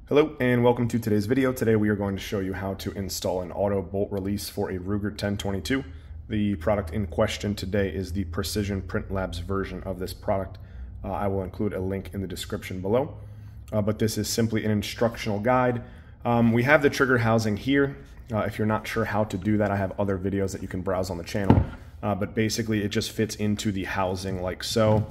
Hello and welcome to today's video. Today we are going to show you how to install an auto bolt release for a Ruger 1022. The product in question today is the Precision Print Labs version of this product. I will include a link in the description below, but this is simply an instructional guide. We have the trigger housing here. If you're not sure how to do that, I have other videos that you can browse on the channel, but basically it just fits into the housing like so.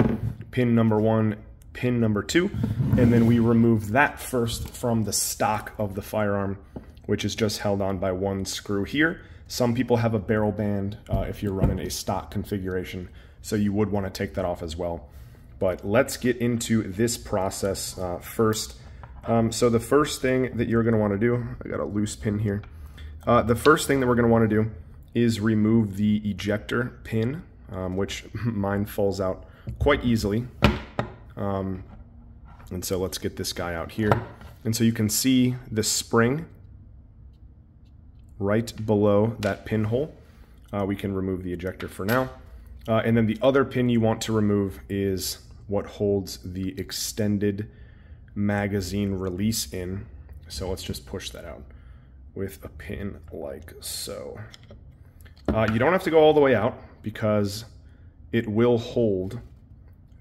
Pin number 1, pin number 2, and then we remove that first from the stock of the firearm, which is just held on by one screw here. Some people have a barrel band if you're running a stock configuration, so you would want to take that off as well. But let's get into this process first. So the first thing that you're going to want to do, I got a loose pin here. The first thing that we're going to want to do is remove the ejector pin, which mine falls out quite easily. And so let's get this guy out here. And so you can see the spring right below that pinhole. We can remove the ejector for now. And then the other pin you want to remove is what holds the extended magazine release in. So let's just push that out with a pin like so. You don't have to go all the way out because it will hold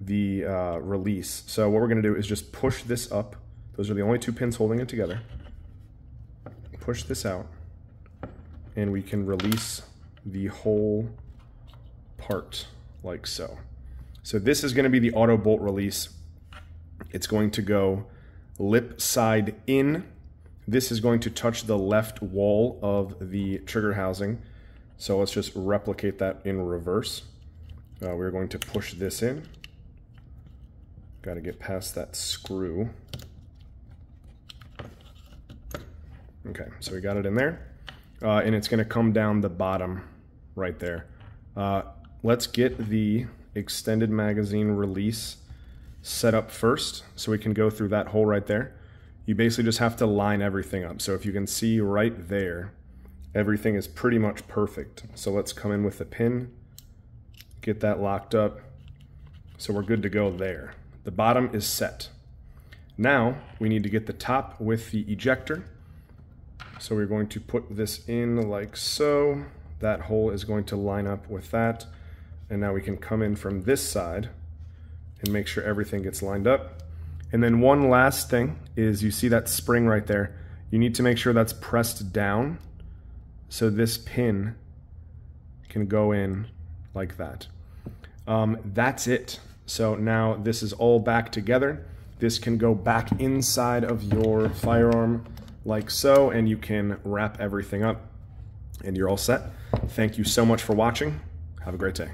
the release. So what we're going to do is just push this up. Those are the only two pins holding it together. Push this out and we can release the whole part like so. So this is going to be the auto bolt release. It's going to go lip side in. This is going to touch the left wall of the trigger housing. So let's just replicate that in reverse. We're going to push this in. Got to get past that screw. Okay, so we got it in there. And it's going to come down the bottom right there. Let's get the extended magazine release set up first so we can go through that hole right there. You basically just have to line everything up. So if you can see right there, everything is pretty much perfect. So let's come in with the pin, get that locked up. So we're good to go there. The bottom is set. Now we need to get the top with the ejector. So we're going to put this in like so. That hole is going to line up with that. And now we can come in from this side and make sure everything gets lined up. And then one last thing is you see that spring right there. You need to make sure that's pressed down so this pin can go in like that. That's it. So now this is all back together. This can go back inside of your firearm like so, and you can wrap everything up and you're all set. Thank you so much for watching. Have a great day.